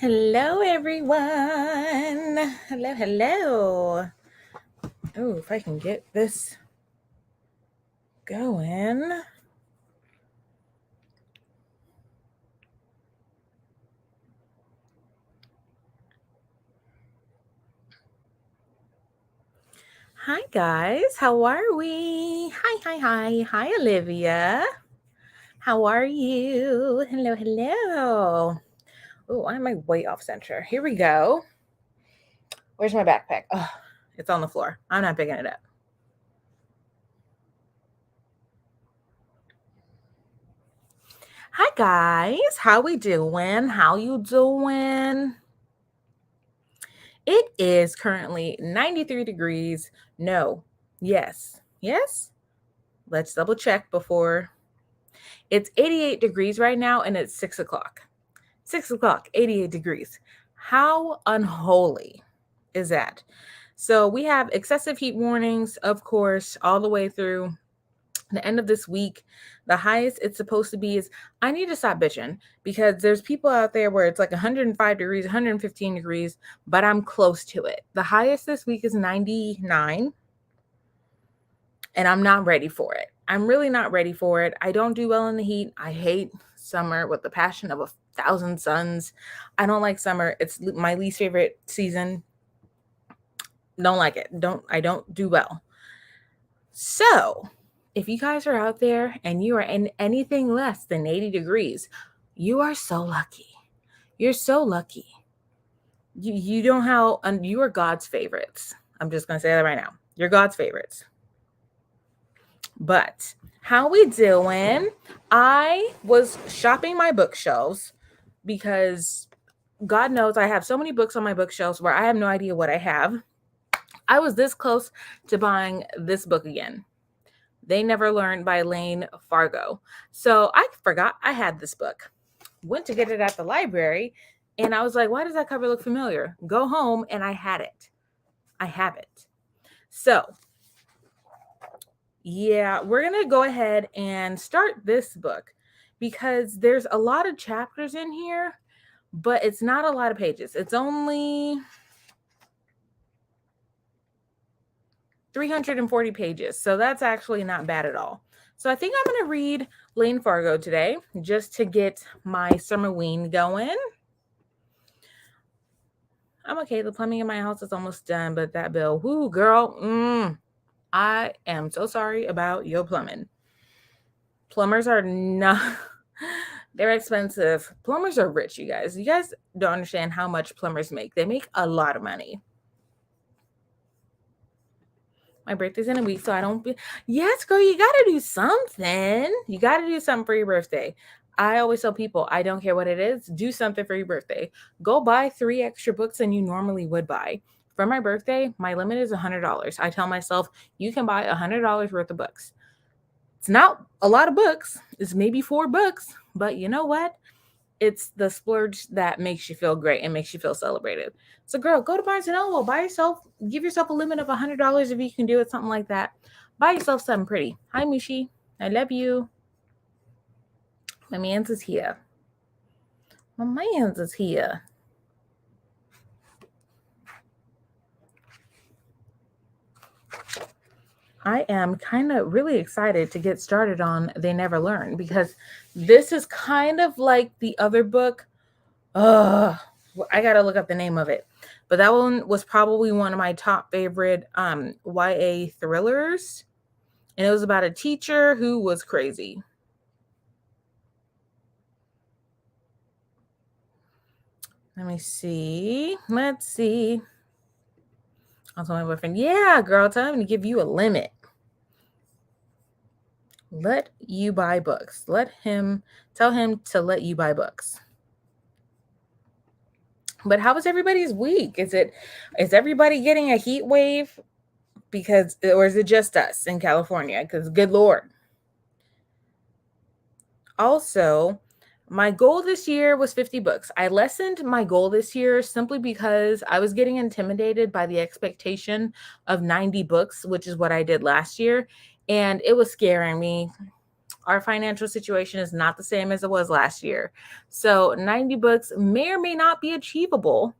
Hello, everyone. Hello, hello. Oh, if I can get this going. Hi, guys. How are we? Hi, Olivia. How are you? Hello, hello. Oh, I'm way off center. Here we go. Where's my backpack? Oh, it's on the floor. I'm not picking it up. Hi, guys. How we doing? How you doing? It is currently 93 degrees. No. Yes. Yes. Let's double check before. It's 88 degrees right now and it's 6 o'clock. 6 o'clock, 88 degrees. How unholy is that? So we have excessive heat warnings, of course, all the way through the end of this week. The highest it's supposed to be is I need to stop bitching because there's people out there where it's like 105 degrees, 115 degrees, but I'm close to it. The highest this week is 99, and I'm not ready for it. I'm really not ready for it. I don't do well in the heat. I hate summer with the passion of 1,000 suns. I don't like summer. It's my least favorite season. Don't like it. I don't do well. So, if you guys are out there and you are in anything less than 80 degrees, you are so lucky. You're so lucky. You don't how you are God's favorites. I'm just gonna say that right now. You're God's favorites. But how we doing? I was shopping my bookshelves because God knows I have so many books on my bookshelves where I have no idea what I have. I was this close to buying this book again. They Never Learned by Lane Fargo. So I forgot I had this book. Went to get it at the library and I was like, why does that cover look familiar? Go home and I had it. I have it. So, yeah, we're going to go ahead and start this book because there's a lot of chapters in here, but it's not a lot of pages. It's only 340 pages. So that's actually not bad at all. So I think I'm going to read Lane Fargo today just to get my summer ween going. I'm okay. The plumbing in my house is almost done, but that bill, whoo, girl, I am so sorry about your plumbing. Plumbers are not, they're expensive. Plumbers are rich, you guys. You guys don't understand how much plumbers make. They make a lot of money. My birthday's in a week, so I don't be. Yes, girl, you got to do something. You got to do something for your birthday. I always tell people, I don't care what it is, do something for your birthday. Go buy 3 extra books than you normally would buy. For my birthday, my limit is $100. I tell myself, you can buy $100 worth of books. It's not a lot of books. It's maybe 4 books, but you know what? It's the splurge that makes you feel great and makes you feel celebrated. So, girl, go to Barnes and Noble, buy yourself, give yourself a limit of $100 if you can do it, something like that. Buy yourself something pretty. Hi, Mushi. I love you. My man's is here. My man's is here. I am kind of really excited to get started on They Never Learn because this is kind of like the other book. I gotta look up the name of it. But that one was probably one of my top favorite YA thrillers. And it was about a teacher who was crazy. Let me see. Let's see. Also, my boyfriend. Yeah, girl, tell him to give you a limit. Let you buy books. Tell him to let you buy books. But how was everybody's week? Is everybody getting a heat wave? Or is it just us in California? Because good Lord. Also, my goal this year was 50 books. I lessened my goal this year simply because I was getting intimidated by the expectation of 90 books, which is what I did last year. And it was scaring me. Our financial situation is not the same as it was last year. So 90 books may or may not be achievable.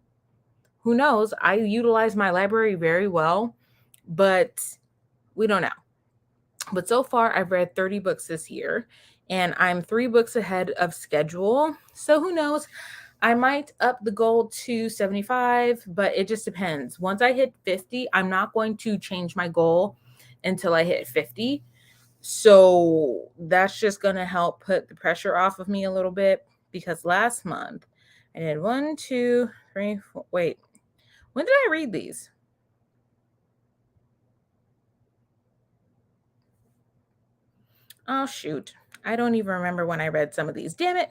Who knows? I utilize my library very well, but we don't know. But so far, I've read 30 books this year, and I'm 3 books ahead of schedule. So who knows? I might up the goal to 75, but it just depends. Once I hit 50, I'm not going to change my goal until I hit 50. So that's just going to help put the pressure off of me a little bit, because last month I did 1, 2, 3, 4. Wait, when did I read these? Oh, shoot. I don't even remember when I read some of these. Damn it.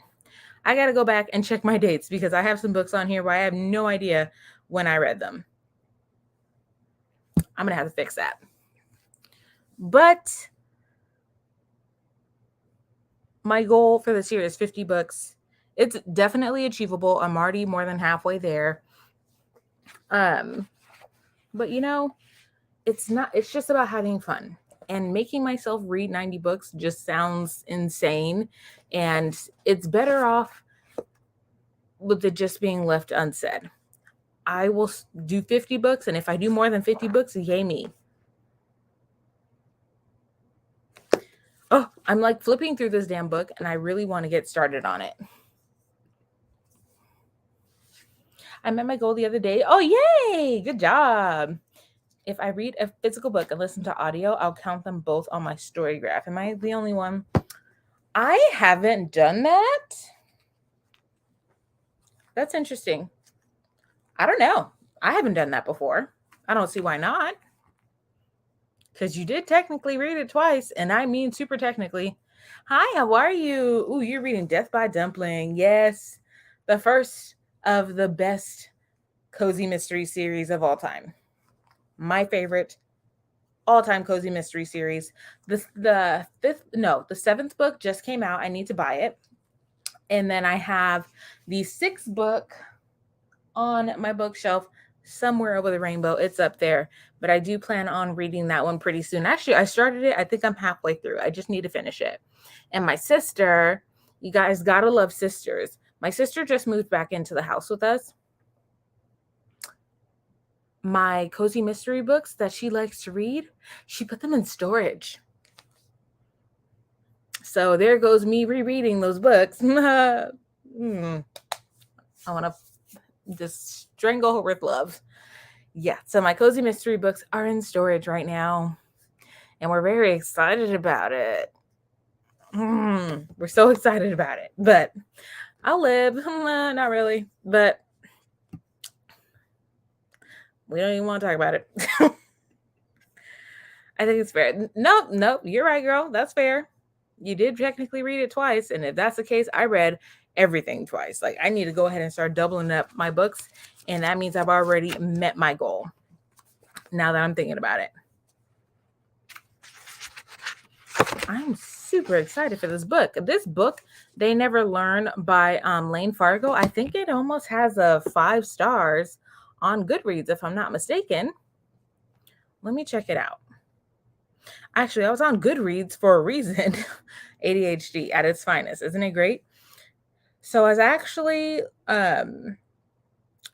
I got to go back and check my dates, because I have some books on here where I have no idea when I read them. I'm going to have to fix that. But my goal for this year is 50 books. It's definitely achievable. I'm already more than halfway there. But it's just about having fun. And making myself read 90 books just sounds insane. And it's better off with it just being left unsaid. I will do 50 books, and if I do more than 50 books, yay me. Oh, I'm like flipping through this damn book, and I really want to get started on it. I met my goal the other day. Oh, yay! Good job. If I read a physical book and listen to audio, I'll count them both on my Storygraph. Am I the only one? I haven't done that. That's interesting. I don't know. I haven't done that before. I don't see why not. Because you did technically read it twice, and I mean super technically. Hi, how are you? Ooh, you're reading Death by Dumpling. Yes, the first of the best cozy mystery series of all time. My favorite all-time cozy mystery series. The seventh book just came out. I need to buy it. And then I have the 6th book on my bookshelf somewhere over the rainbow. It's up there, but I do plan on reading that one pretty soon. Actually, I started it. I think I'm halfway through. I just need to finish it. And my sister, you guys gotta love sisters. My sister just moved back into the house with us. My cozy mystery books that she likes to read, she put them in storage. So there goes me rereading those books. I want to just strangle her with love. Yeah, so my cozy mystery books are in storage right now, and we're very excited about it. We're so excited about it, but I'll live. Not really, but we don't even want to talk about it. I think it's fair. Nope, you're right, girl. That's fair. You did technically read it twice, and if that's the case, I read everything twice. Like, I need to go ahead and start doubling up my books, and that means I've already met my goal. Now that I'm thinking about it, I'm super excited for this book. This book, They Never Learn by Lane Fargo. I think it almost has a 5 stars on Goodreads, if I'm not mistaken. Let me check it out. Actually, I was on Goodreads for a reason. ADHD at its finest. Isn't it great? So I was actually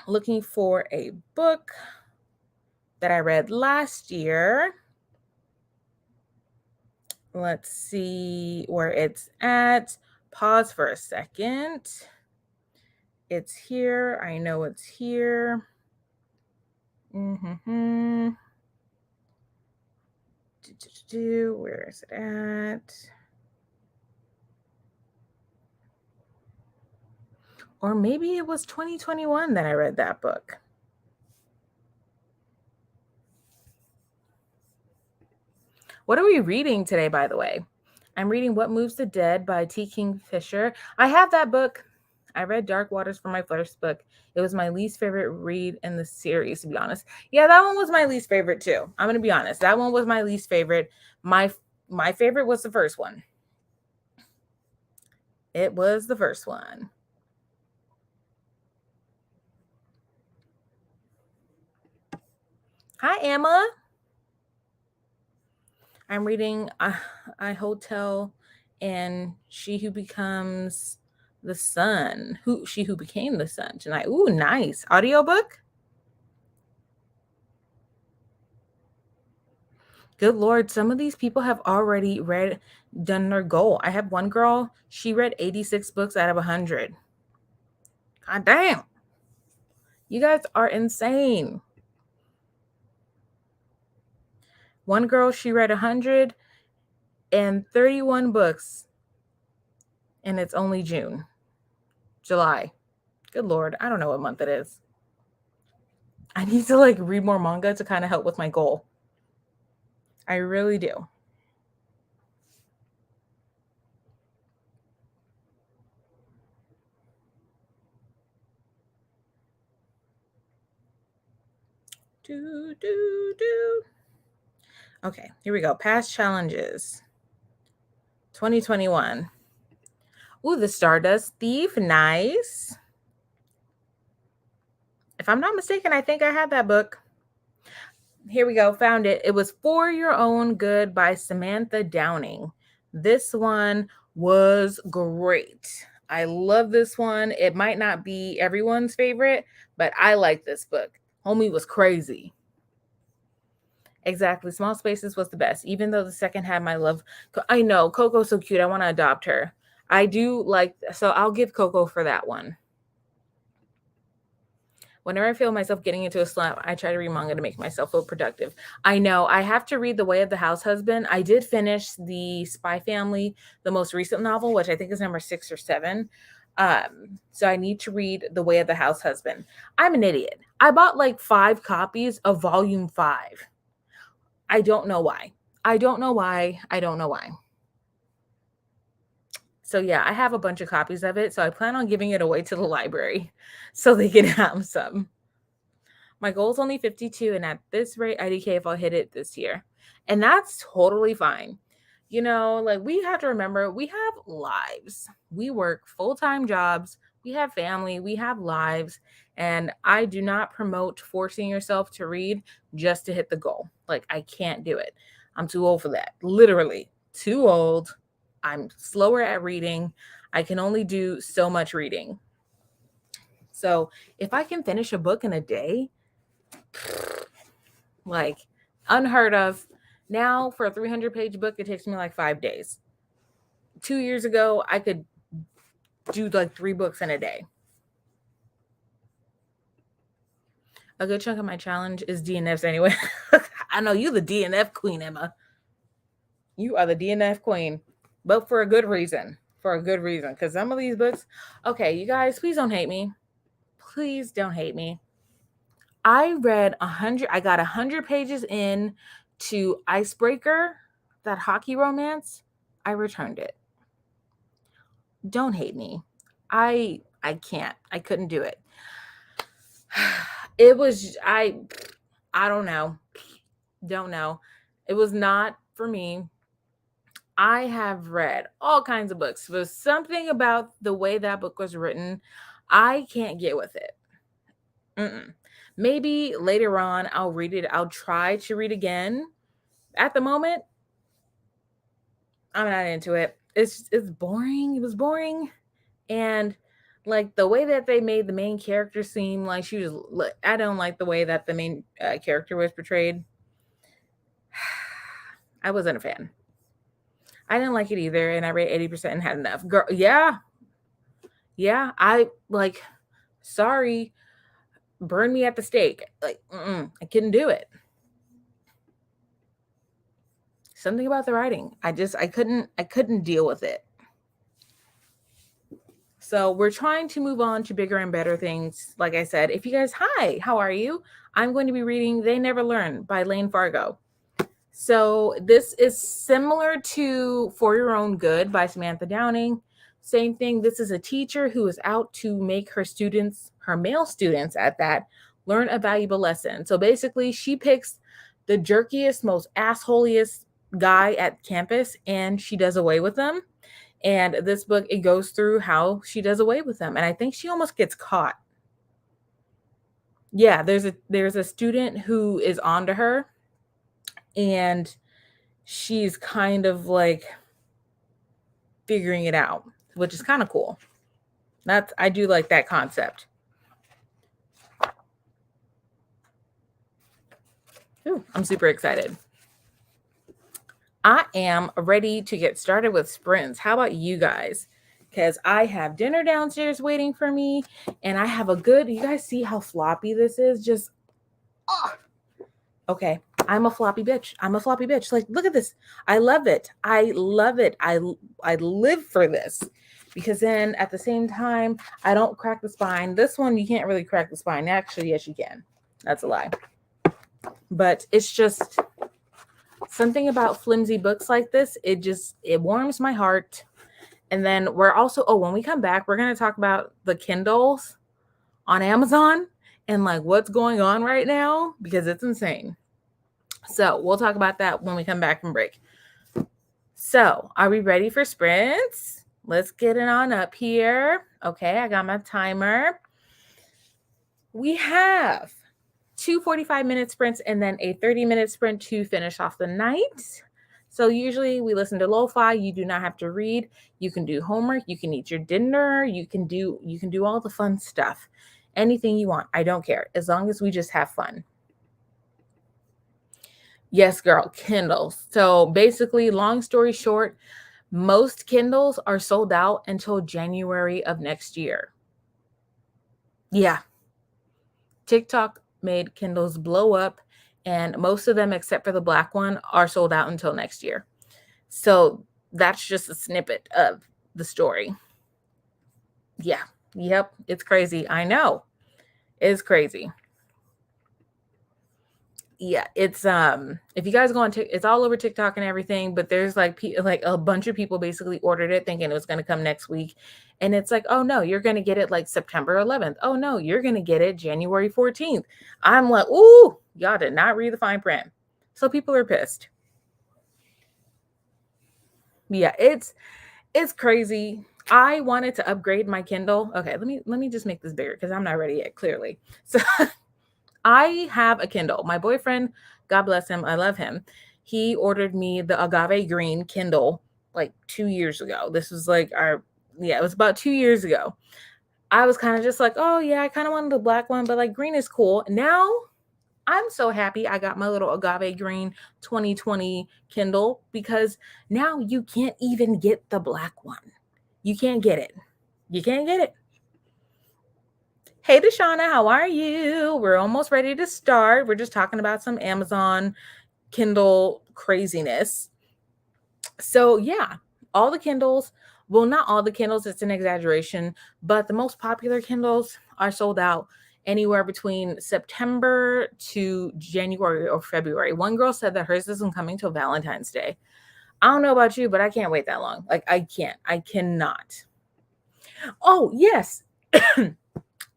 looking for a book that I read last year. Let's see where it's at. Pause for a second. It's here. I know it's here. Where is it at? Or maybe it was 2021 that I read that book. What are we reading today, by the way? I'm reading What Moves the Dead by T. Kingfisher. I have that book. I read Dark Waters for my first book. It was my least favorite read in the series, to be honest. Yeah, that one was my least favorite too. I'm going to be honest. That one was my least favorite. My favorite was the first one. It was the first one. Hi, Emma. I'm reading I Hotel and She Who Becomes the Sun. She Who Became the Sun tonight. Ooh, nice. Audiobook? Good Lord, some of these people have already done their goal. I have one girl, she read 86 books out of 100. God damn. You guys are insane. One girl, she read 131 books, and it's only July. Good Lord, I don't know what month it is. I need to read more manga to kind of help with my goal. I really do. Okay, here we go. Past challenges. 2021. Ooh, The Stardust Thief. Nice. If I'm not mistaken, I think I had that book. Here we go. Found it. It was For Your Own Good by Samantha Downing. This one was great. I love this one. It might not be everyone's favorite, but I like this book. Homie was crazy. Exactly. Small Spaces was the best, even though the second had my love. I know Coco's so cute. I want to adopt her. I do like, so I'll give Coco for that one. Whenever I feel myself getting into a slump, I try to read manga to make myself feel productive. I know I have to read The Way of the House Husband. I did finish the Spy Family, the most recent novel, which I think is number 6 or 7. So I need to read The Way of the House Husband. I'm an idiot. I bought 5 copies of volume 5. I don't know why. I don't know why. So yeah, I have a bunch of copies of it. So I plan on giving it away to the library so they can have some. My goal is only 52, and at this rate, IDK if I'll hit it this year. And that's totally fine. We have to remember we have lives. We work full-time jobs. We have family. We have lives. And I do not promote forcing yourself to read just to hit the goal. I can't do it. I'm too old for that. Literally, too old. I'm slower at reading. I can only do so much reading. So if I can finish a book in a day, unheard of. Now for a 300-page book, it takes me 5 days. 2 years ago, I could do 3 books in a day. A good chunk of my challenge is DNFs anyway. I know you the DNF queen, Emma. You are the DNF queen, but for a good reason. Because some of these books, okay, you guys, please don't hate me. Please don't hate me. I read 100. I got 100 pages in to Icebreaker, that hockey romance. I returned it. Don't hate me. I can't. I couldn't do it. It was I don't know. Don't know. It was not for me. I have read all kinds of books, but something about the way that book was written, I can't get with it. Maybe later on I'll read it. I'll try to read again. At the moment, I'm not into it. It's boring. It was boring. And the way that they made the main character seem like she was, I don't like the way that the main character was portrayed. I wasn't a fan. I didn't like it either. And I rated 80% and had enough. Girl, yeah. I sorry, burn me at the stake. I couldn't do it. Something about the writing. I couldn't deal with it. So we're trying to move on to bigger and better things. Like I said, if you guys, hi, how are you? I'm going to be reading They Never Learn by Lane Fargo. So this is similar to For Your Own Good by Samantha Downing. Same thing. This is a teacher who is out to make her students, her male students at that, learn a valuable lesson. So basically, she picks the jerkiest, most assholiest guy at campus, and she does away with them. And this book, it goes through how she does away with them. And I think she almost gets caught. Yeah, there's a student who is onto her, and she's kind of figuring it out, which is kind of cool. I do like that concept. Ooh, I'm super excited. I am ready to get started with sprints. How about you guys? Because I have dinner downstairs waiting for me, and I have you guys see how floppy this is? Just, oh, okay. I'm a floppy bitch. Like, look at this. I love it. I live for this, because then at the same time, I don't crack the spine. This one, you can't really crack the spine. Actually, yes, you can. That's a lie. But it's just something about flimsy books like this. It warms my heart. And then we're also, when we come back, we're going to talk about the Kindles on Amazon and like what's going on right now, because it's insane. So we'll talk about that when we come back from break. So are we ready for sprints? Let's get it on up here. Okay, I got my timer. We have 2 45-minute sprints and then a 30-minute sprint to finish off the night. So usually we listen to lo-fi. You do not have to read. You can do homework. You can eat your dinner. You can do all the fun stuff. Anything you want. I don't care. As long as we just have fun. Yes, girl, Kindles. So basically, long story short, most Kindles are sold out until January of next year. Yeah. TikTok made Kindles blow up, and most of them, except for the black one, are sold out until next year. So that's just a snippet of the story. Yeah. Yep. It's crazy. I know. It's crazy. Yeah, it's if you guys go on it's all over TikTok and everything, but there's like a bunch of people basically ordered it thinking it was going to come next week, and it's like, oh no, you're going to get it like September 11th. Oh no, you're going to get it January 14th. I'm like, ooh, y'all did not read the fine print. So people are pissed. Yeah, it's crazy. I wanted to upgrade my Kindle. Okay, let me just make this bigger because I'm not ready yet, clearly. So I have a Kindle. My boyfriend, God bless him, I love him. He ordered me the agave green Kindle like 2 years ago. This was like it was about 2 years ago. I was kind of just like, oh yeah, I kind of wanted the black one, but like green is cool. Now I'm so happy I got my little agave green 2020 Kindle, because now you can't even get the black one. You can't get it. You can't get it. Hey, Deshauna, how are you? We're almost ready to start. We're just talking about some Amazon Kindle craziness. So yeah, all the Kindles, well, not all the Kindles, it's an exaggeration, but the most popular Kindles are sold out anywhere between September to January or February. One girl said that hers isn't coming till Valentine's Day. I don't know about you, but I can't wait that long. Like, I cannot. Oh, yes.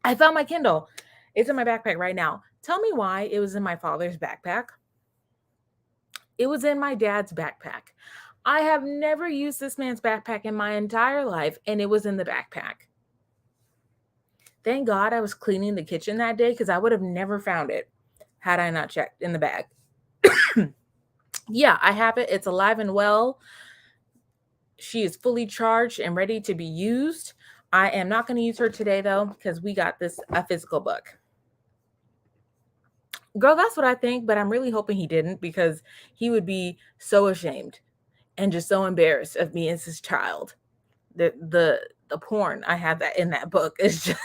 I found my Kindle. It's in my backpack right now. Tell me why it was in my father's backpack. It was in my dad's backpack. I have never used this man's backpack in my entire life, and it was in the backpack. Thank God I was cleaning the kitchen that day, because I would have never found it had I not checked in the bag. Yeah, I have it. It's alive and well. She is fully charged and ready to be used. I am not going to use her today, though, because we got a physical book. Girl, that's what I think, but I'm really hoping he didn't, because he would be so ashamed and just so embarrassed of me as his child. The porn I have that in that book is just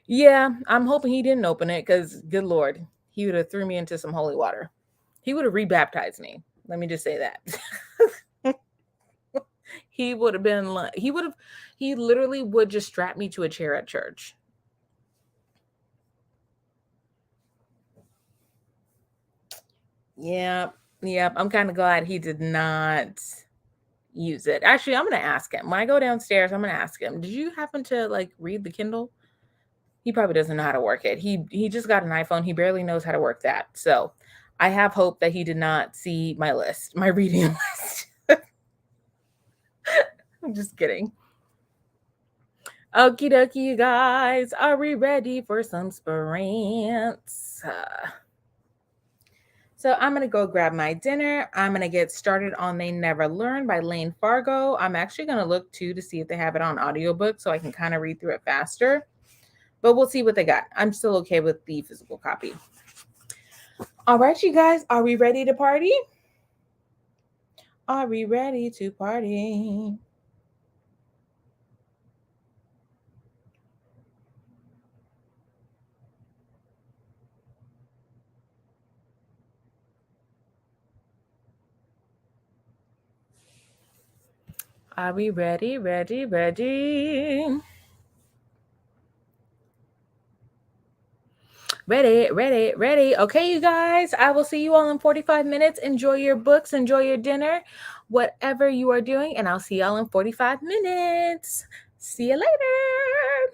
yeah, I'm hoping he didn't open it, because good Lord, he would have threw me into some holy water. He would have rebaptized me. Let me just say that. He would have been like, he literally would just strap me to a chair at church. Yeah. I'm kind of glad he did not use it. Actually, I'm going to ask him. When I go downstairs, I'm going to ask him, did you happen to like read the Kindle? He probably doesn't know how to work it. He just got an iPhone. He barely knows how to work that. So I have hope that he did not see my list, my reading list. I'm just kidding. Okie dokie, you guys. Are we ready for some sprints? So I'm going to go grab my dinner. I'm going to get started on They Never Learn by Lane Fargo. I'm actually going to look too to see if they have it on audiobook so I can kind of read through it faster. But we'll see what they got. I'm still okay with the physical copy. All right, you guys, are we ready to party? Are we ready to party? Are we ready, ready, ready? Ready, ready, ready. Okay, you guys, I will see you all in 45 minutes. Enjoy your books, enjoy your dinner, whatever you are doing, and I'll see y'all in 45 minutes. See you later.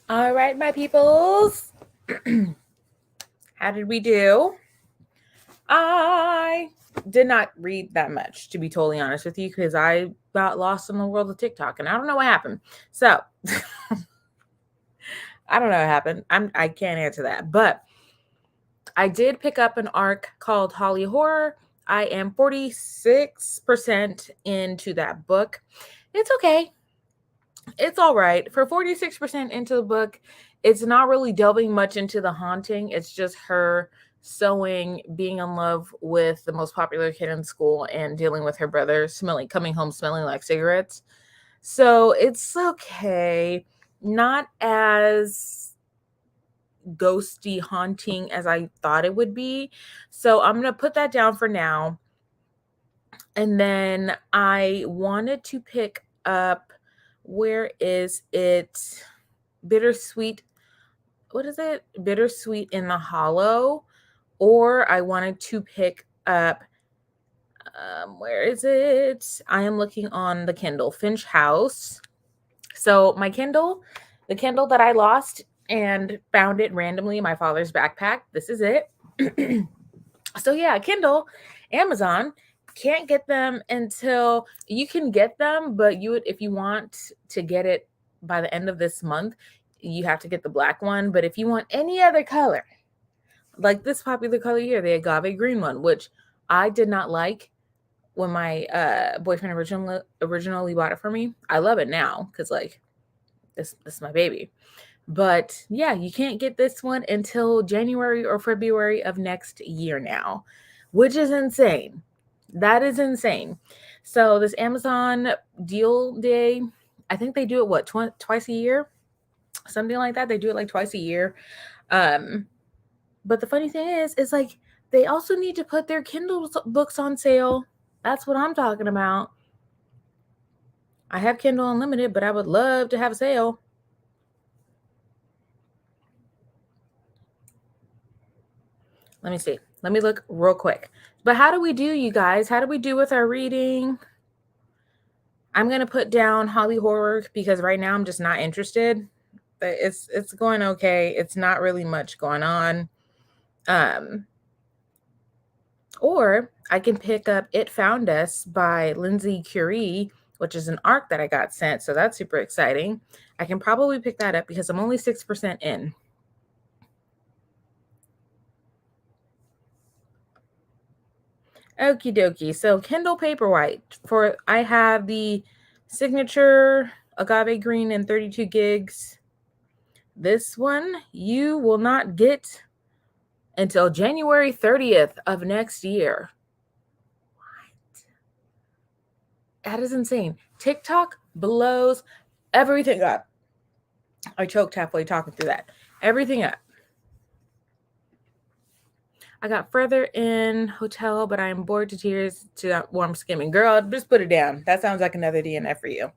All right, my peoples. How did we do? I did not read that much, to be totally honest with you, because I got lost in the world of TikTok and I don't know what happened. So I don't know what happened. I can't answer that. But I did pick up an arc called Holly Horror. I am 46% into that book. It's okay. It's all right. For 46% into the book, it's not really delving much into the haunting. It's just her sewing, being in love with the most popular kid in school, and dealing with her brother coming home smelling like cigarettes. So it's okay. Not as ghosty haunting as I thought it would be. So I'm going to put that down for now. And then I wanted to pick up, where is it? Bittersweet. What is it? Bittersweet in the Hollow. Or I wanted to pick up, where is it? I am looking on the Kindle, Finch House. So my Kindle, the Kindle that I lost and found it randomly in my father's backpack. This is it. So yeah, Kindle, Amazon, can't get them until you can get them, but you would, if you want to get it by the end of this month, you have to get the black one. But if you want any other color, like this popular color here, the agave green one, which I did not like when my boyfriend originally bought it for me. I love it now because like this is my baby. But yeah, you can't get this one until January or February of next year now, which is insane. That is insane. So this Amazon deal day, I think they do it what, twice a year, something like that. They do it like twice a year. But the funny thing is like they also need to put their Kindle books on sale. That's what I'm talking about. I have Kindle Unlimited, but I would love to have a sale. Let me see. Let me look real quick. But how do we do, you guys? How do we do with our reading? I'm going to put down Holly Horror because right now I'm just not interested. It's going okay. It's not really much going on. Or I can pick up It Found Us by Lindsay Curie, which is an arc that I got sent. So that's super exciting. I can probably pick that up because I'm only 6% in. Okie dokie. So Kindle Paperwhite, for I have the signature agave green and 32 gigs. This one you will not get until January 30th of next year. What? That is insane. TikTok blows everything up. I choked halfway talking through that. Everything up. I got Further in Hotel, but I am bored to tears to warm skimming. Girl, just put it down. That sounds like another DNF for you.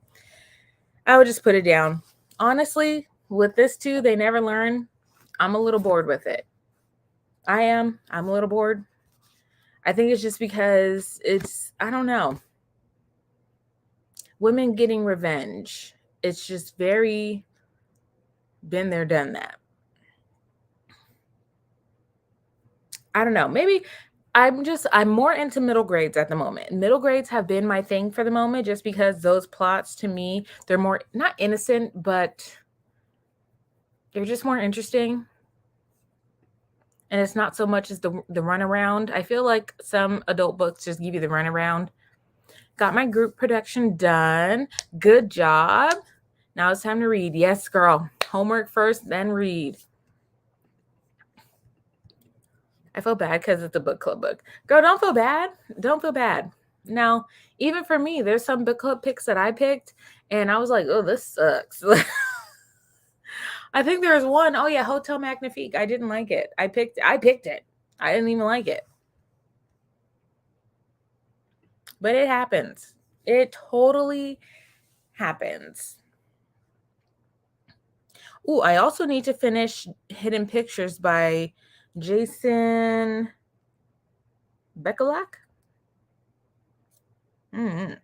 I would just put it down. Honestly, with this too, they never learn. I'm a little bored with it. I'm a little bored. I think it's just because I don't know. Women getting revenge. It's just very been there, done that. I don't know. Maybe I'm more into middle grades at the moment. Middle grades have been my thing for the moment just because those plots to me, they're more not innocent, but they're just more interesting. And it's not so much as the runaround. I feel like some adult books just give you the runaround. Got my group production done. Good job. Now it's time to read. Yes, girl. Homework first, then read. I feel bad because it's a book club book. Girl, don't feel bad. Don't feel bad. Now, even for me, there's some book club picks that I picked, and I was like, oh, this sucks. I think there's one. Oh yeah, Hotel Magnifique. I didn't like it. I picked it. I didn't even like it. But it happens. It totally happens. Ooh, I also need to finish Hidden Pictures by Jason Bekalak. Mm-hmm.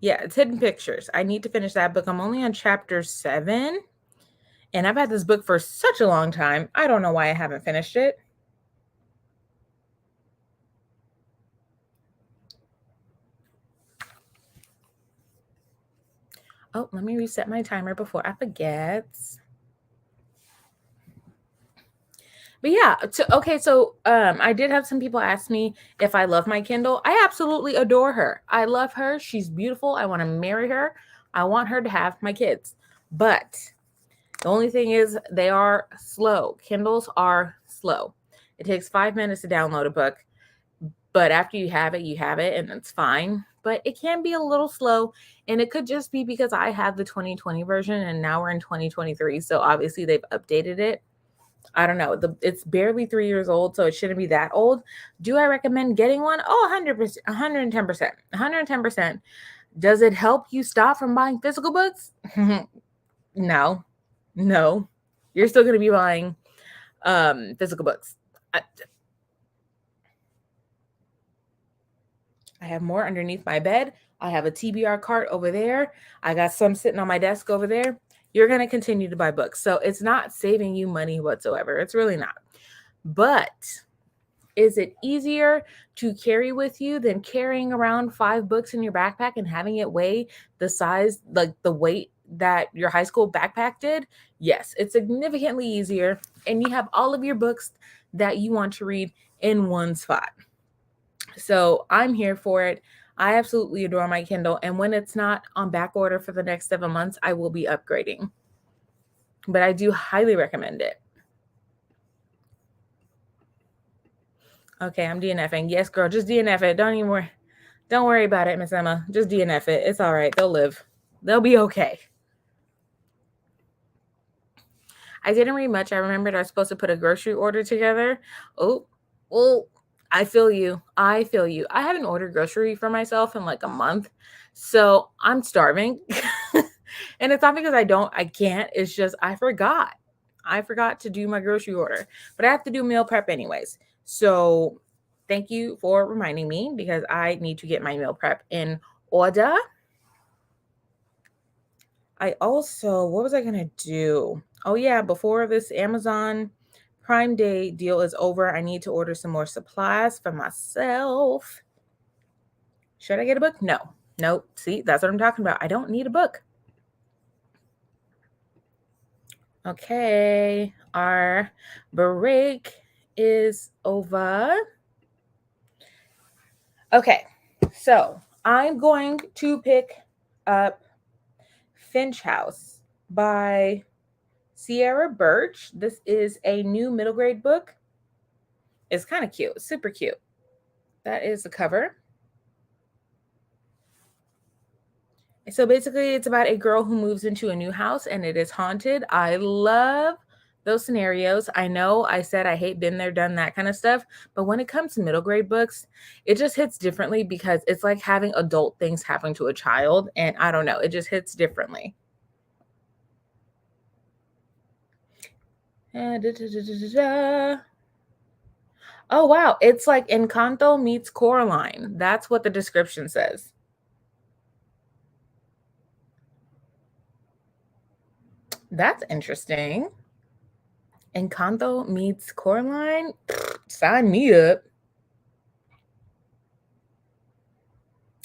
Yeah, it's Hidden Pictures. I need to finish that book. I'm only on chapter 7. And I've had this book for such a long time. I don't know why I haven't finished it. Oh, let me reset my timer before I forget. But yeah, so I did have some people ask me if I love my Kindle. I absolutely adore her. I love her. She's beautiful. I want to marry her. I want her to have my kids. But the only thing is they are slow. Kindles are slow. It takes 5 minutes to download a book, but after you have it, and it's fine. But it can be a little slow, and it could just be because I have the 2020 version and now we're in 2023. So obviously they've updated it. I don't know. It's barely 3 years old, so it shouldn't be that old. Do I recommend getting one? Oh, 100%, 110%, 110%. Does it help you stop from buying physical books? No. You're still going to be buying physical books. I have more underneath my bed. I have a TBR cart over there. I got some sitting on my desk over there. You're going to continue to buy books. So it's not saving you money whatsoever. It's really not. But is it easier to carry with you than carrying around 5 books in your backpack and having it weigh the size, like the weight that your high school backpack did? Yes, it's significantly easier. And you have all of your books that you want to read in one spot. So I'm here for it. I absolutely adore my Kindle. And when it's not on back order for the next 7 months, I will be upgrading. But I do highly recommend it. Okay, I'm DNFing. Yes, girl, just DNF it. Don't worry about it, Miss Emma. Just DNF it. It's all right. They'll live. They'll be okay. I didn't read much. I remembered I was supposed to put a grocery order together. Oh, well, I feel you. I haven't ordered grocery for myself in like a month. So I'm starving. And it's not because I can't. It's just I forgot. I forgot to do my grocery order. But I have to do meal prep anyways. So thank you for reminding me because I need to get my meal prep in order. What was I going to do? Oh, yeah, before this Amazon Prime Day deal is over, I need to order some more supplies for myself. Should I get a book? No. Nope. See, that's what I'm talking about. I don't need a book. Okay, our break is over. Okay, so I'm going to pick up Finch House by Sierra Birch. This is a new middle grade book. It's kind of cute, super cute. That is the cover. So basically, it's about a girl who moves into a new house and it is haunted. I love those scenarios. I know I said I hate been there, done that kind of stuff. But when it comes to middle grade books, it just hits differently because it's like having adult things happen to a child. And I don't know, it just hits differently. Oh, wow. It's like Encanto meets Coraline. That's what the description says. That's interesting. Encanto meets Coraline? Sign me up.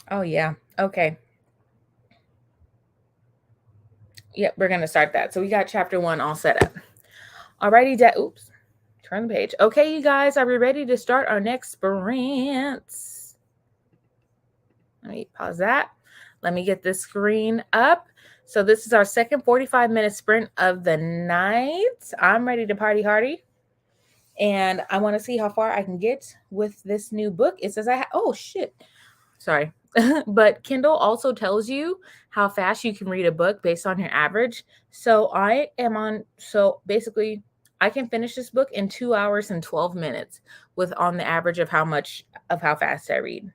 Oh, yeah. Okay. Yep, we're going to start that. So we got chapter 1 all set up. Alrighty, oops. Turn the page. Okay, you guys, are we ready to start our next sprint? Let me pause that. Let me get this screen up. So this is our second 45-minute sprint of the night. I'm ready to party hardy. And I want to see how far I can get with this new book. It says oh, shit. Sorry. But Kindle also tells you how fast you can read a book based on your average. So basically I can finish this book in 2 hours and 12 minutes on the average of how fast I read.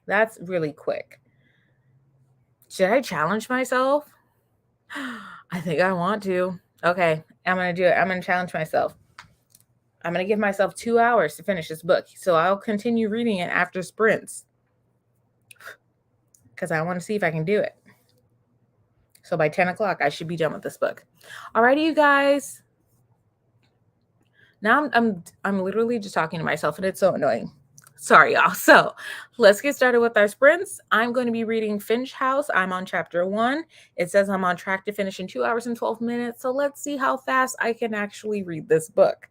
That's really quick. Should I challenge myself? I think I want to. Okay, I'm going to do it. I'm going to challenge myself. I'm going to give myself 2 hours to finish this book. So I'll continue reading it after sprints. because I want to see if I can do it. So by 10 o'clock, I should be done with this book. Alrighty, you guys. Now I'm literally just talking to myself, and it's so annoying. Sorry, y'all. So let's get started with our sprints. I'm going to be reading Finch House. I'm on chapter 1. It says I'm on track to finish in 2 hours and 12 minutes. So let's see how fast I can actually read this book.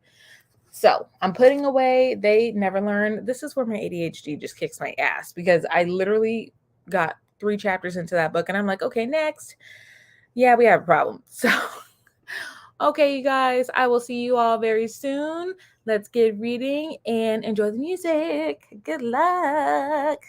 So I'm putting away They Never Learn. This is where my ADHD just kicks my ass, because I literally got 3 chapters into that book and I'm like, okay, next. Yeah, we have a problem. So, okay, you guys, I will see you all very soon. Let's get reading and enjoy the music. Good luck.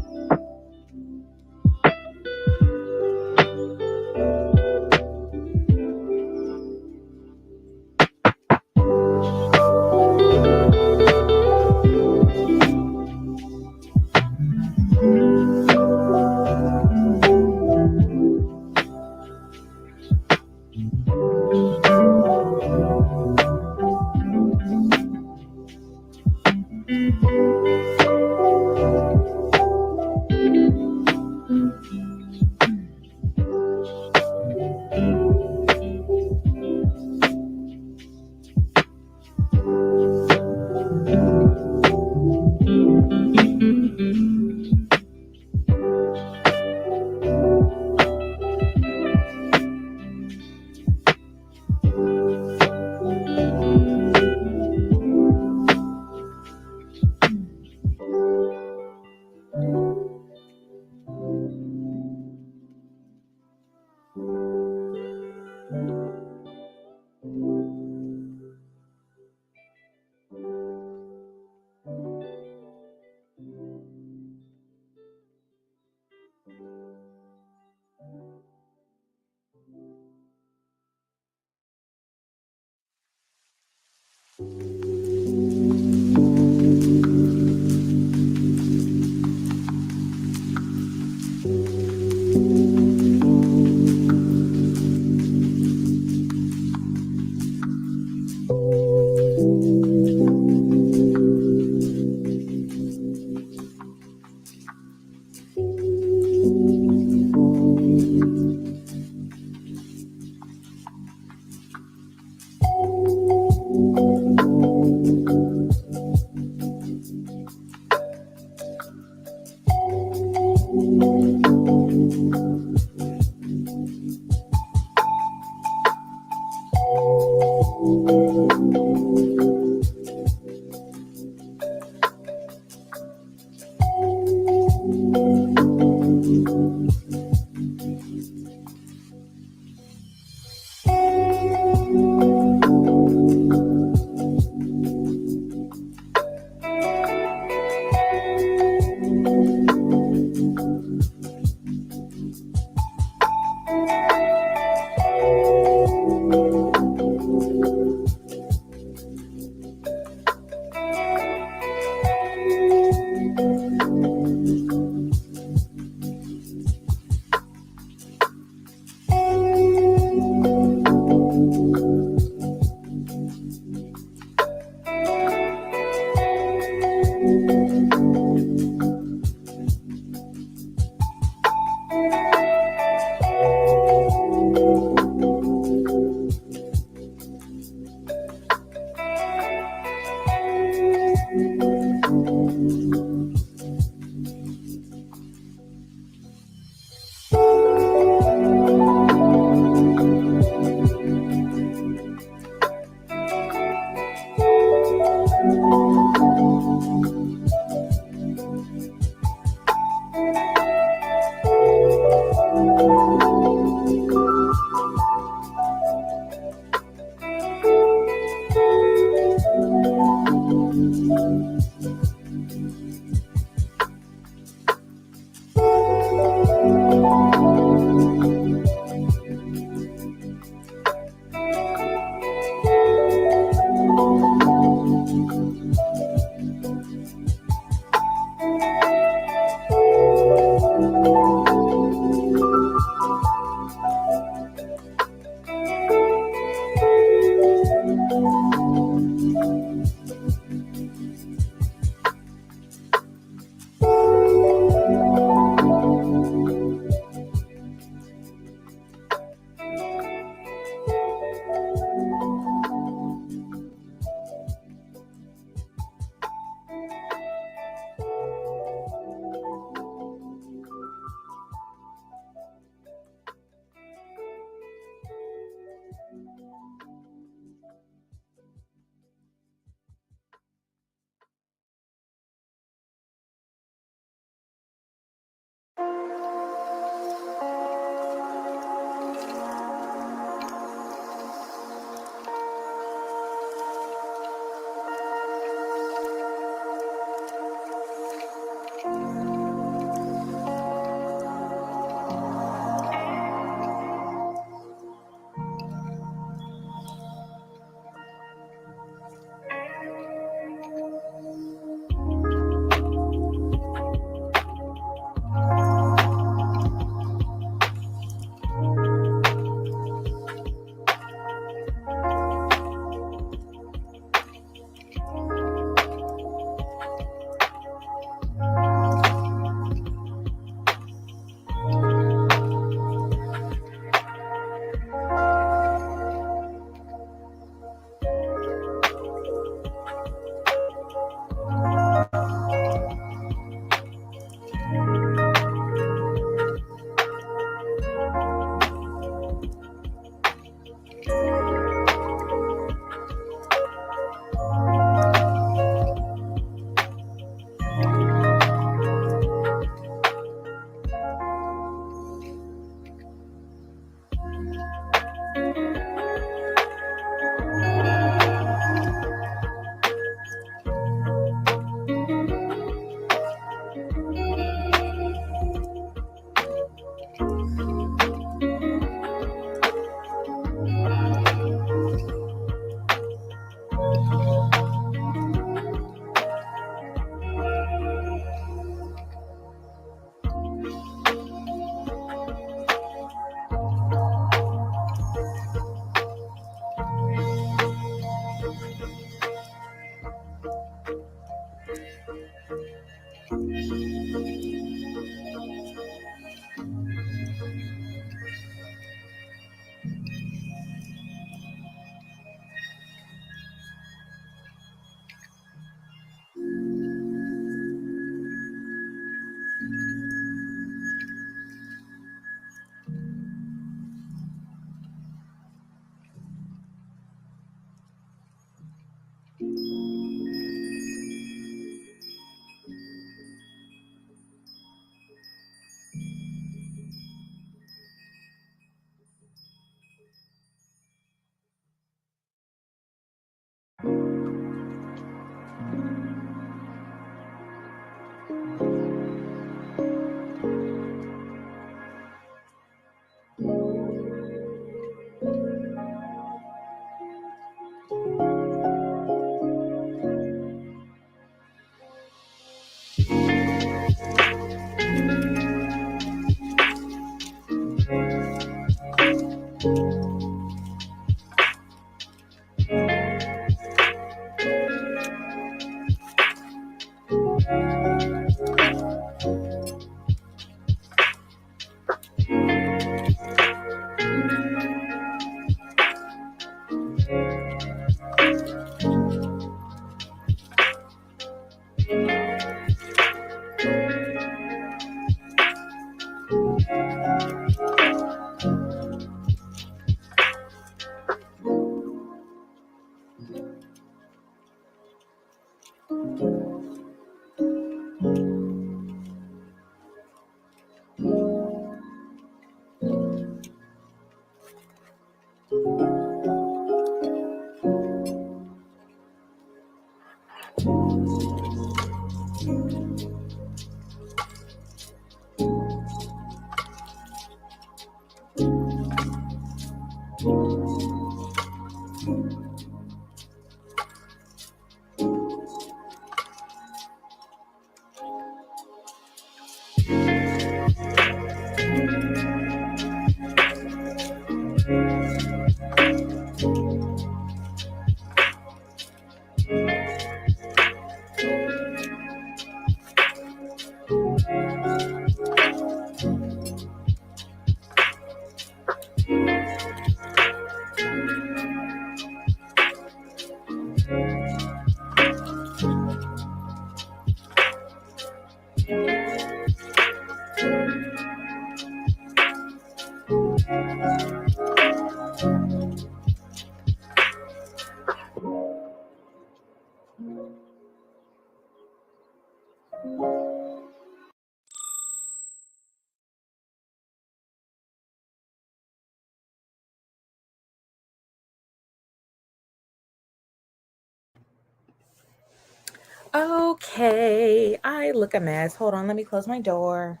Okay, I look a mess. Hold on, let me close my door.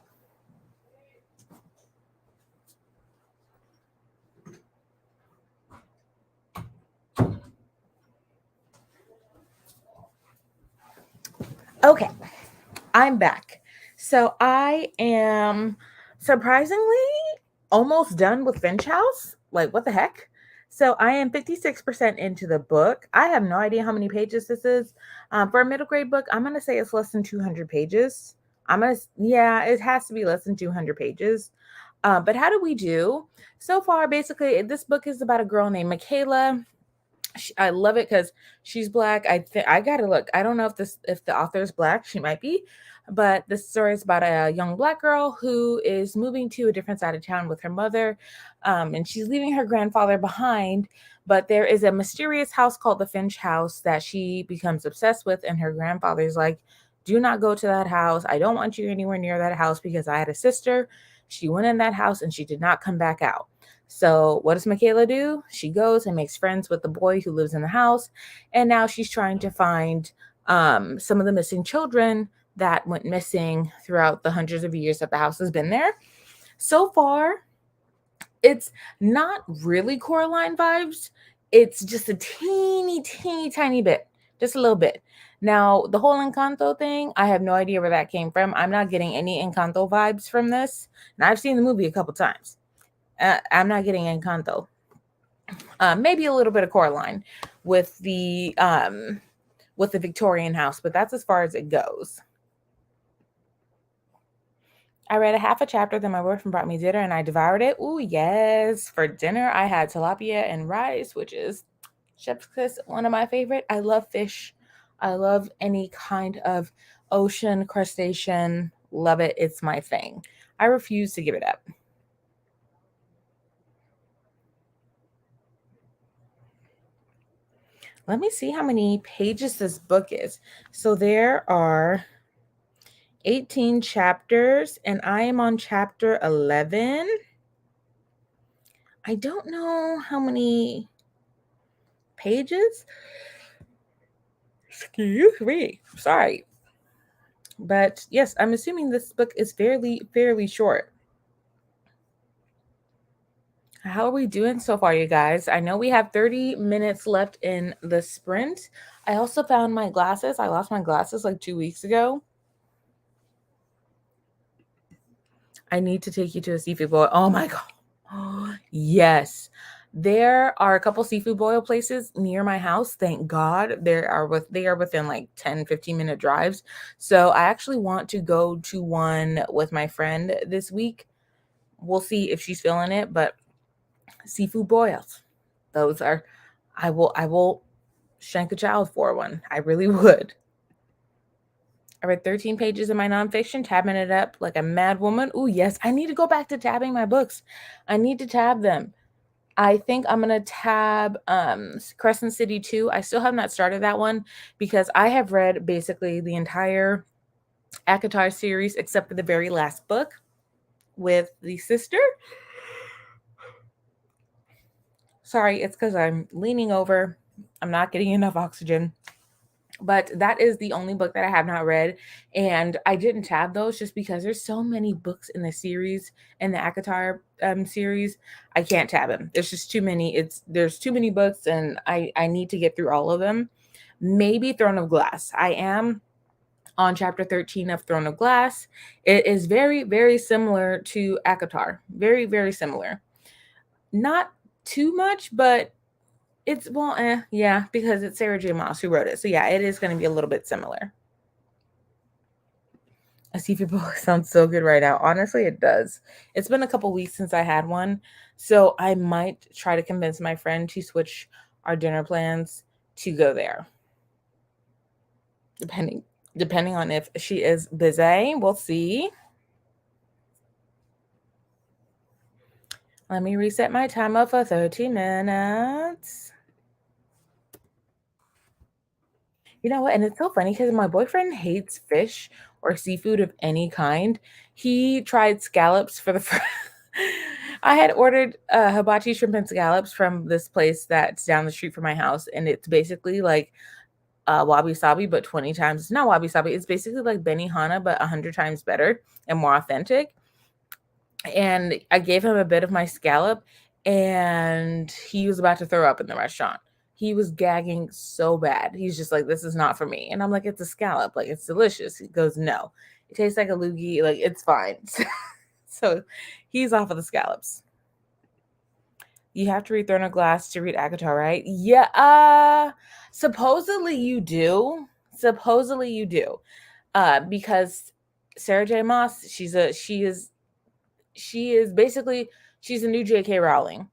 Okay, I'm back. So I am surprisingly almost done with Finch House. Like, what the heck? So I am 56% into the book. I have no idea how many pages this is. For a middle grade book, I'm going to say it's less than 200 pages. Yeah, it has to be less than 200 pages. But how do we do? So far, basically, this book is about a girl named Michaela. I love it because she's black. I gotta look. I don't know if the author is black. She might be, but this story is about a young black girl who is moving to a different side of town with her mother, and she's leaving her grandfather behind. But there is a mysterious house called the Finch House that she becomes obsessed with, and her grandfather's like, "Do not go to that house. I don't want you anywhere near that house because I had a sister. She went in that house and she did not come back out." So, what does Michaela do? She goes and makes friends with the boy who lives in the house. And now she's trying to find some of the missing children that went missing throughout the hundreds of years that the house has been there. So far, it's not really Coraline vibes. It's just a teeny tiny bit, just a little bit. Now, the whole Encanto thing, I have no idea where that came from. I'm not getting any Encanto vibes from this. And I've seen the movie a couple times. I'm not getting Encanto. Maybe a little bit of Coraline with the Victorian house, but that's as far as it goes. I read a half a chapter, then my boyfriend brought me dinner and I devoured it. Ooh, yes. For dinner, I had tilapia and rice, which is chef's kiss, one of my favorite. I love fish. I love any kind of ocean crustacean. Love it. It's my thing. I refuse to give it up. Let me see how many pages this book is. So there are 18 chapters, and I am on chapter 11. I don't know how many pages. Excuse me. Sorry. But yes, I'm assuming this book is fairly short. How are we doing so far, you guys? I know we have 30 minutes left in the sprint. I also found my glasses. I lost my glasses like 2 weeks ago. I need to take you to a seafood boil. Oh my God. Oh, yes. There are a couple seafood boil places near my house. Thank God. They are within like 10-15 minute drives. So I actually want to go to one with my friend this week. We'll see if she's feeling it, but seafood boils. Those are I will shank a child for one. I really would. I read 13 pages of my nonfiction, tabbing it up like a mad woman. Ooh, yes, I need to go back to tabbing my books. I need to tab them. I think I'm gonna tab Crescent City 2. I still have not started that one because I have read basically the entire ACOTAR series except for the very last book with the sister. Sorry, it's because I'm leaning over. I'm not getting enough oxygen. But that is the only book that I have not read. And I didn't tab those just because there's so many books in the series, in the ACOTAR series. I can't tab them. There's just too many. There's too many books and I need to get through all of them. Maybe Throne of Glass. I am on chapter 13 of Throne of Glass. It is very similar to ACOTAR. Very similar. Not too much, but yeah, because it's Sarah J. Maas who wrote it. So yeah, it is going to be a little bit similar. A seafood bowl sounds so good right now. Honestly, it does. It's been a couple weeks since I had one, so I might try to convince my friend to switch our dinner plans to go there. Depending on if she is busy. We'll see. Let me reset my timer for 30 minutes. You know what? And it's so funny because my boyfriend hates fish or seafood of any kind. He tried scallops for the first. I had ordered hibachi shrimp and scallops from this place that's down the street from my house, and it's basically like wabi sabi, but 20 times. It's not wabi sabi. It's basically like Benihana, but 100 times better and more authentic. And I gave him a bit of my scallop, and he was about to throw up in the restaurant. He was gagging so bad. He's just like, "This is not for me." And I'm like, "It's a scallop. Like, it's delicious." He goes, "No, it tastes like a loogie. Like, it's fine." So he's off of the scallops. You have to read Throne of Glass to read ACOTAR, right? Yeah. Supposedly you do. Supposedly you do. Because Sarah J. Maas, she is basically she's a new J.K. Rowling.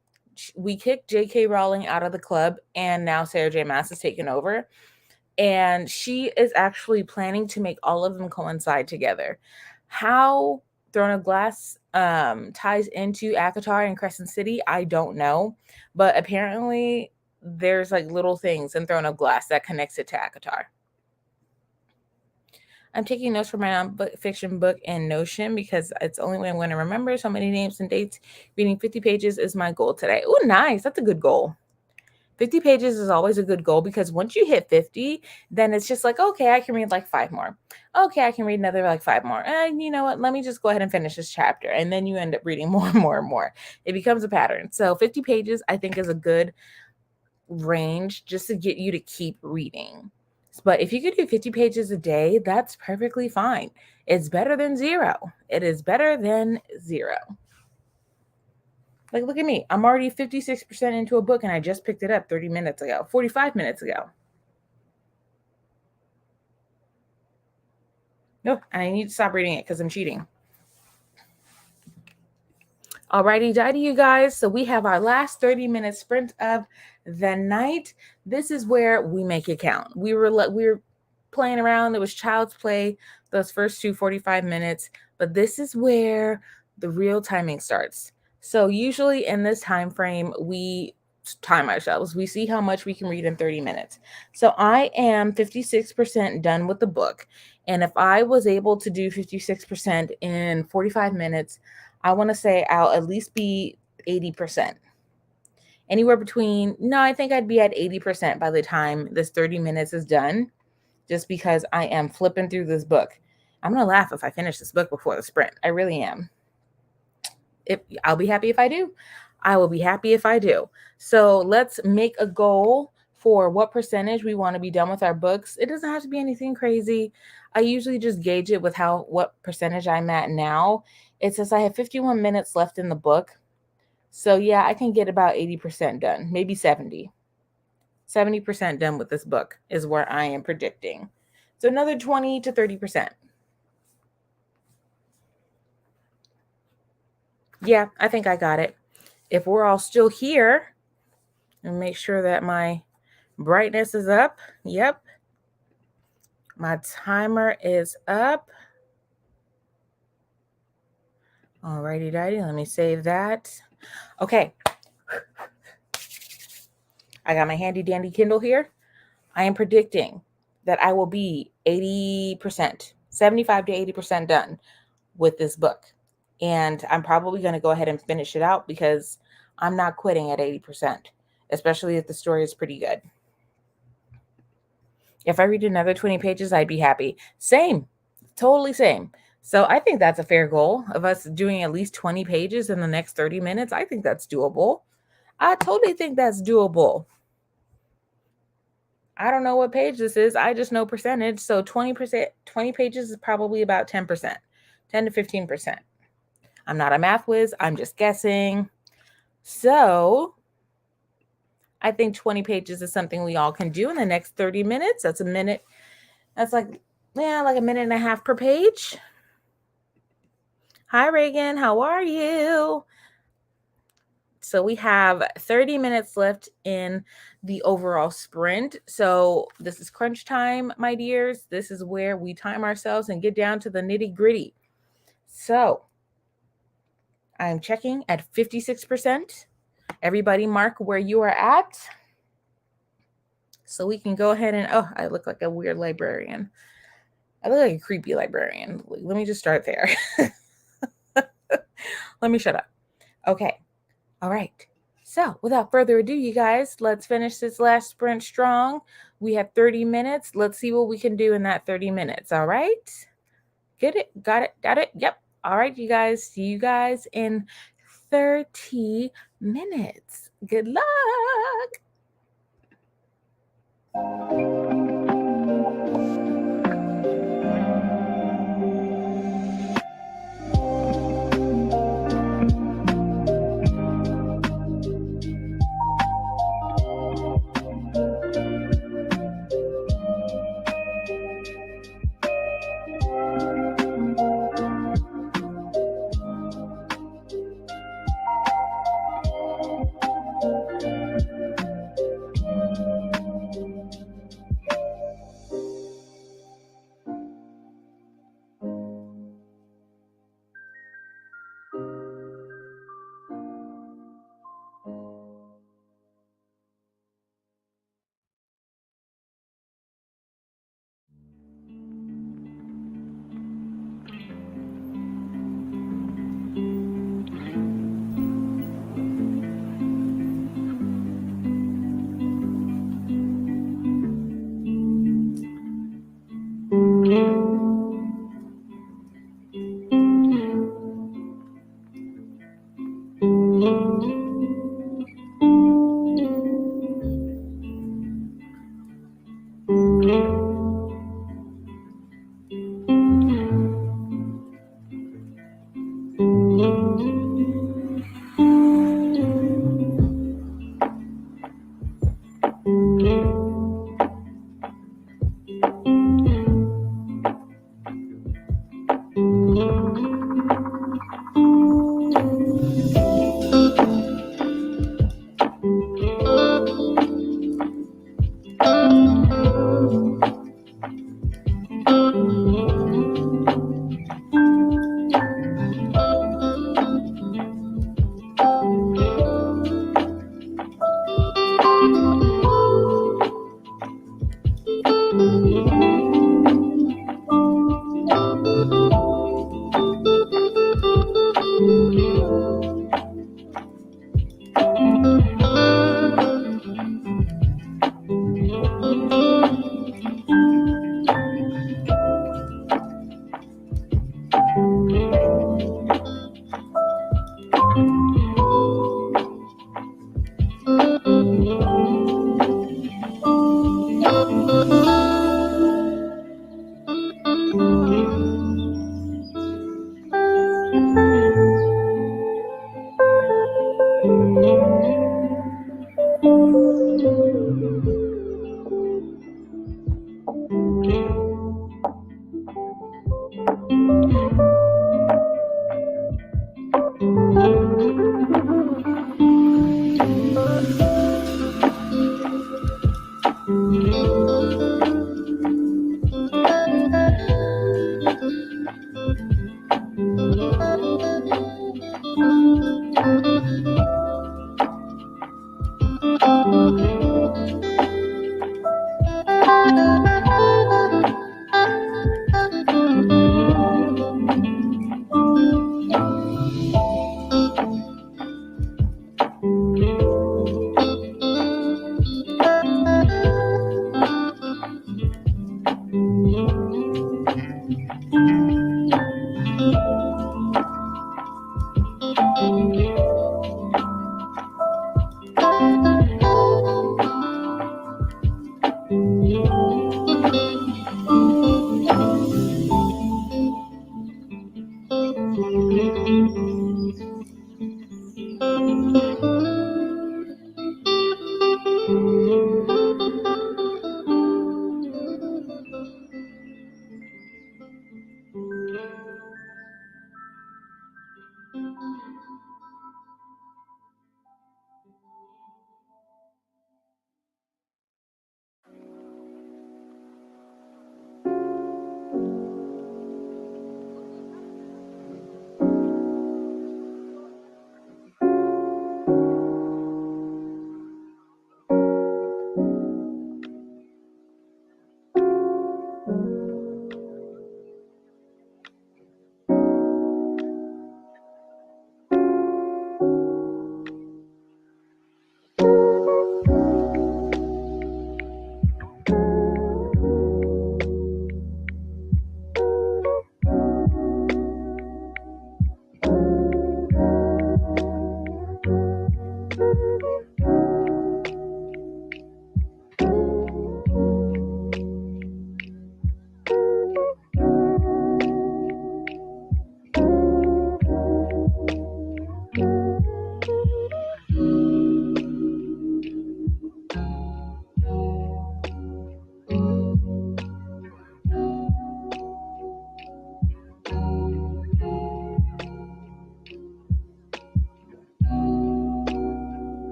We kicked J.K. Rowling out of the club, and now Sarah J. Maas has taken over, and she is actually planning to make all of them coincide together. How Throne of Glass ties into ACOTAR and Crescent City, I don't know, but apparently there's like little things in Throne of Glass that connects it to ACOTAR. I'm taking notes for my nonfiction book in Notion because it's the only way I'm going to remember so many names and dates. Reading 50 pages is my goal today. Oh, nice. That's a good goal. 50 pages is always a good goal because once you hit 50, then it's just like, okay, I can read like 5 more. Okay, I can read another like 5 more. And you know what? Let me just go ahead and finish this chapter. And then you end up reading more and more and more. It becomes a pattern. So 50 pages, I think, is a good range just to get you to keep reading. But if you could do 50 pages a day, that's perfectly fine. It's better than zero. It is better than zero. Like, look at me. I'm already 56% into a book and I just picked it up 30 minutes ago, 45 minutes ago. No, and I need to stop reading it because I'm cheating. Alrighty, dighty, you guys. So we have our last 30-minute sprint of the night. This is where we make it count. We were playing around. It was child's play those first 45 minutes, but this is where the real timing starts. So usually in this time frame, we time ourselves. We see how much we can read in 30 minutes. So I am 56% done with the book. And if I was able to do 56% in 45 minutes, I want to say I'll at least be 80%. Anywhere between, no, I think I'd be at 80% by the time this 30 minutes is done, just because I am flipping through this book. I'm going to laugh if I finish this book before the sprint. I really am. I'll be happy if I do. I will be happy if I do. So let's make a goal for what percentage we want to be done with our books. It doesn't have to be anything crazy. I usually just gauge it with what percentage I'm at now. It says I have 51 minutes left in the book. So yeah, I can get about 80% done, maybe 70. 70% done with this book is where I am predicting. So another 20 to 30%. Yeah, I think I got it. If we're all still here, and make sure that my brightness is up. Yep. My timer is up. Alrighty, dighty. Let me save that. Okay. I got my handy dandy Kindle here. I am predicting that I will be 80%, 75 to 80% done with this book. And I'm probably going to go ahead and finish it out because I'm not quitting at 80%, especially if the story is pretty good. If I read another 20 pages, I'd be happy. Same, totally same. So I think that's a fair goal of us doing at least 20 pages in the next 30 minutes. I think that's doable. I totally think that's doable. I don't know what page this is. I just know percentage. So 20%, 20 pages is probably about 10%, 10 to 15%. I'm not a math whiz. I'm just guessing. So I think 20 pages is something we all can do in the next 30 minutes. That's a minute. That's like a minute and a half per page. Hi, Reagan. How are you? So we have 30 minutes left in the overall sprint. So this is crunch time, my dears. This is where we time ourselves and get down to the nitty gritty. So I'm checking at 56%. Everybody mark where you are at. So we can go ahead and, oh, I look like a weird librarian. I look like a creepy librarian. Let me just start there. Let me shut up. Okay. All right. So without further ado, you guys, let's finish this last sprint strong. We have 30 minutes. Let's see what we can do in that 30 minutes. All right. Get it? Got it? Got it? Yep. All right, you guys. See you guys in 30 minutes. Good luck.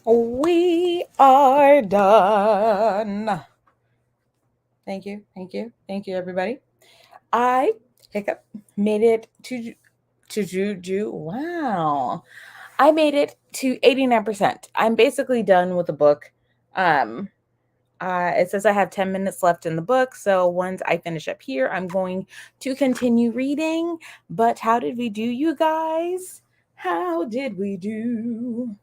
We are done. Thank you, everybody. I hiccup made it to Juju. Wow, I made it to 89%. I'm basically done with the book. It says I have 10 minutes left in the book, so once I finish up here, I'm going to continue reading. But how did we do, you guys? How did we do?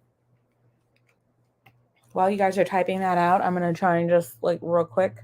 While you guys are typing that out, I'm going to try and just like real quick.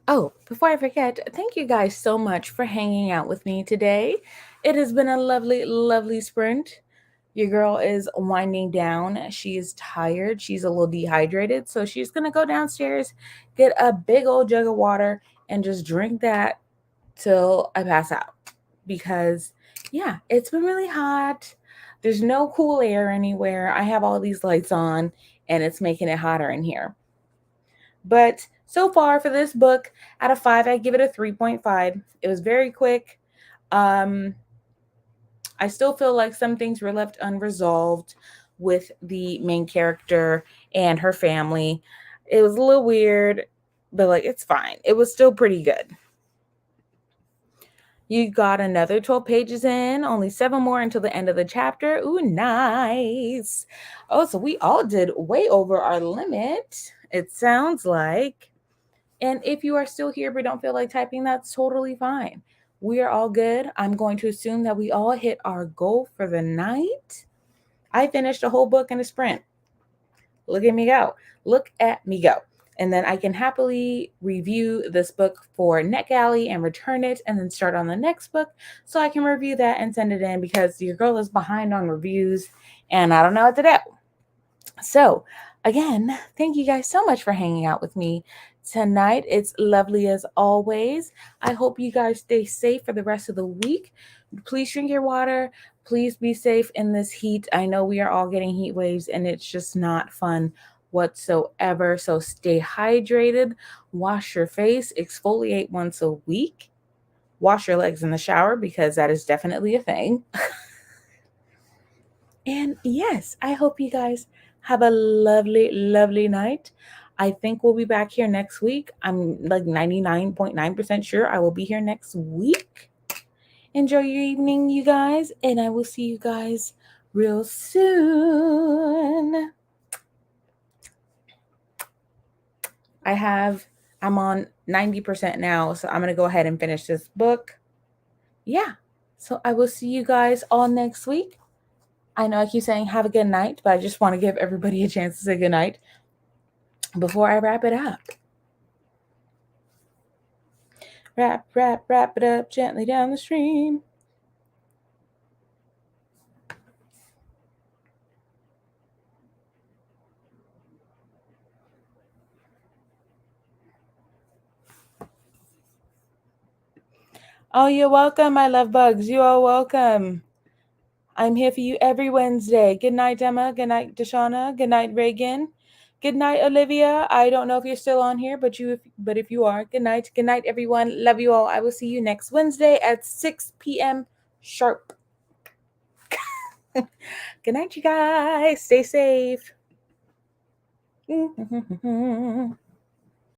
Oh, before I forget, thank you guys so much for hanging out with me today. It has been a lovely, lovely sprint. Your girl is winding down. She is tired. She's a little dehydrated. So she's going to go downstairs, get a big old jug of water, and just drink that till I pass out. Because, yeah, it's been really hot. There's no cool air anywhere. I have all these lights on, and it's making it hotter in here. But so far for this book, out of 5, I give it a 3.5. It was very quick. I still feel like some things were left unresolved with the main character and her family. It was a little weird, but like it's fine. It was still pretty good. You got another 12 pages in, only 7 more until the end of the chapter. Ooh, nice. Oh, so we all did way over our limit, it sounds like. And if you are still here but don't feel like typing, that's totally fine. We are all good. I'm going to assume that we all hit our goal for the night. I finished a whole book in a sprint. Look at me go. Look at me go. And then I can happily review this book for NetGalley and return it and then start on the next book so I can review that and send it in because your girl is behind on reviews and I don't know what to do. So, again, thank you guys so much for hanging out with me tonight. It's lovely as always. I hope you guys stay safe for the rest of the week. Please drink your water. Please be safe in this heat. I know we are all getting heat waves and it's just not fun whatsoever. So stay hydrated, wash your face, exfoliate once a week, wash your legs in the shower because that is definitely a thing. And yes, I hope you guys have a lovely, lovely night. I think we'll be back here next week. I'm like 99.9% sure I will be here next week. Enjoy your evening, you guys, and I will see you guys real soon. I'm on 90% now, so I'm going to go ahead and finish this book. Yeah. So I will see you guys all next week. I know I keep saying have a good night, but I just want to give everybody a chance to say good night before I wrap it up. Wrap it up gently down the stream. Oh, you're welcome, my love bugs. You are welcome. I'm here for you every Wednesday. Good night, Emma. Good night, Deshauna. Good night, Reagan. Good night, Olivia. I don't know if you're still on here, but if you are, good night. Good night, everyone. Love you all. I will see you next Wednesday at 6 p.m. sharp. Good night, you guys. Stay safe.